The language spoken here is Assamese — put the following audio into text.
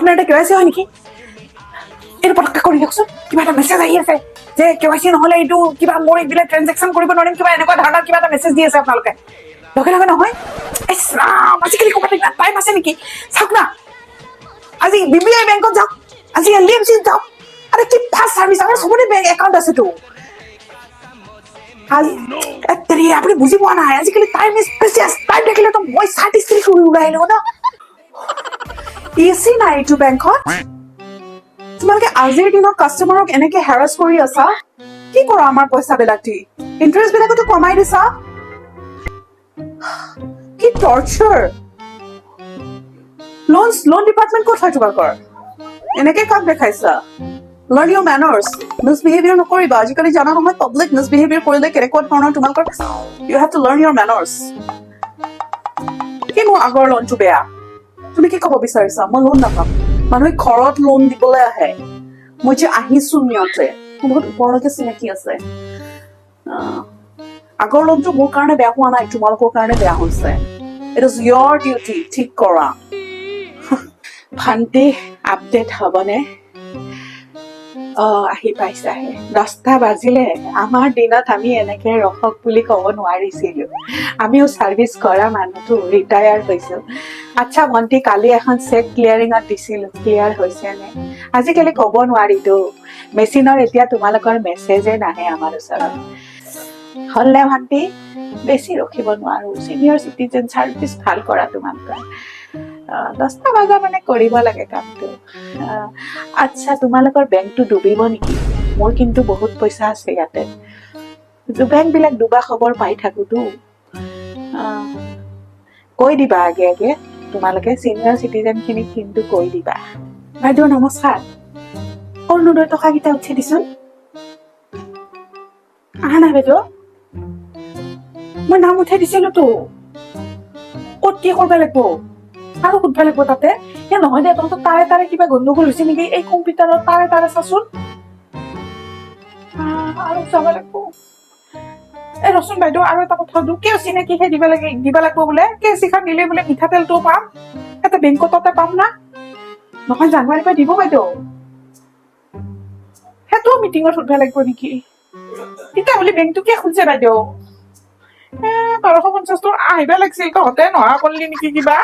আপোনাৰ এটা কেৱাইচি হয় নেকি এইটো পটককৈ কৰি দিয়কচোন কিবা এটা মেছেজ আহি আছে যে কেৱাইচি নহ'লে এইটো কিবা মোৰ এইবিলাক ট্ৰেনজেকশ্যন কৰিব নোৱাৰিম কিবা এনেকুৱা ধৰণৰ কিবা এটা মেছেজ দি আছে আপোনালোকে লগে লগে নহয় ইছ ৰাম আজিকালি ক'ৰবাত ইমান টাইম আছে নেকি চাওক না আজি BBI বেংকত যাওক আজি LDFCত যাওক আরে কি ফাস্ট সার্ভিস আমার সবরে ব্যাংক অ্যাকাউন্ট আছে তো আরে আপনি বুঝি পোৱা নাই আজিকালি টাইম ইজ প্ৰেসিয়াস টাইম দেখিলে তো মই সাৰ্টিফিকেট কৰি উৰাইলো না এসি নাই এইটো বেংকত তোমালোকে আজিৰ দিনত কাষ্টমাৰক এনেকে হেৰাস কৰি আছা কি কৰা আমাৰ পইচা বিলাক দি ইন্টাৰেষ্ট বিলাকতো কমাই দিছা কি টৰ্চাৰ লোন ডিপাৰ্টমেন্ট ক'ত হয় তোমালোকৰ এনেকে কাক দেখাইছা Learn your manners. Misbehavior নকৰিবা আজিকালি জানা নহয় পাব্লিক মিসবিহেভিয়াৰ কৰিলে কেনেকুৱা ধৰণৰ তোমালোকৰ you have to learn your manners কি মোৰ আগৰ লোনটো বেয়া তুমি কি ক'ব বিচাৰিছা মই লোন নাপাম মানুহে ঘৰত লোন দিবলৈ আহে মই যে আহিছো নিয়তে বহুত ওপৰলৈকে চিনাকি আছে আগৰ লোনটো মোৰ কাৰণে বেয়া হোৱা নাই তোমালোকৰ কাৰণে বেয়া হৈছে it is your duty ঠিক কৰা ভান্তি আপডেট হ'বনে আহি পাইছাহে 10টা বাজিলে আমাৰ দিনত আমি এনেকে ৰখক বুলি ক'ব নোৱাৰিছিলো আমিও সাৰ্ভিস কৰা মানুহটো ৰিটায়াৰ হৈছো আচ্ছা ভন্টি কালি এখন চেক ক্লিয়াৰিঙত দিছিলো ক্লিয়াৰ হৈছে নে আজিকালি ক'ব নোৱাৰিতো মেচিনৰ এতিয়া তোমালোকৰ মেছেজে নাহে আমাৰ ওচৰত হলনে ভন্টি বেছি ৰখিব নোৱাৰো সিনিয়ৰ সিটিজেন সাৰ্ভিস ভাল কৰা তোমালোকৰ 10টা বাজা মানে কৰিব লাগে কামটো আচ্ছা তোমালোকৰ বেংকটো ডুবিব নেকি মোৰ কিন্তু বহুত পইচা আছে ইয়াতে বেংক বিলাক ডুবা খবৰ পাই থাকোতো কৈ দিবা আগে আগে তোমালোকে সিনিয়ৰ সিটিজেন খিনিক কিন্তু কৈ দিবা বাইদেউ নমস্কাৰ অৰুণোদয় টকা কেইটা উঠি দিছোন আহা নাই বাইদেউ মই নাম উঠাই দিছিলো তো ক'ত কি কৰিব লাগিব আৰু সুধবা লাগিব তাতে এ নহয় দে তহঁতৰ তাৰে তাৰে কিবা গণ্ডগোল হৈছে নেকি এই কম্পিউটাৰত তাৰে তাৰে চাচোন আৰু চাব লাগিব এই ৰচোন বাইদেউ আৰু এটা কথা দিওঁ কিয় চিনাকিহে দিব লাগিব বোলে কেচিখন দিলে বোলে মিঠাতেলটোও পাম এটা বেংকত তাতে পাম না নহয় জানুৱাৰীৰ পৰা দিব বাইদেউ সেইটো মিটিঙত সুধবা লাগিব নেকি তেতিয়া বোলে বেংকটো কিয় খুলিছে বাইদেউ 1250 আহিবা লাগিছিল তহঁতে নহা কৰিলি নেকি কিবা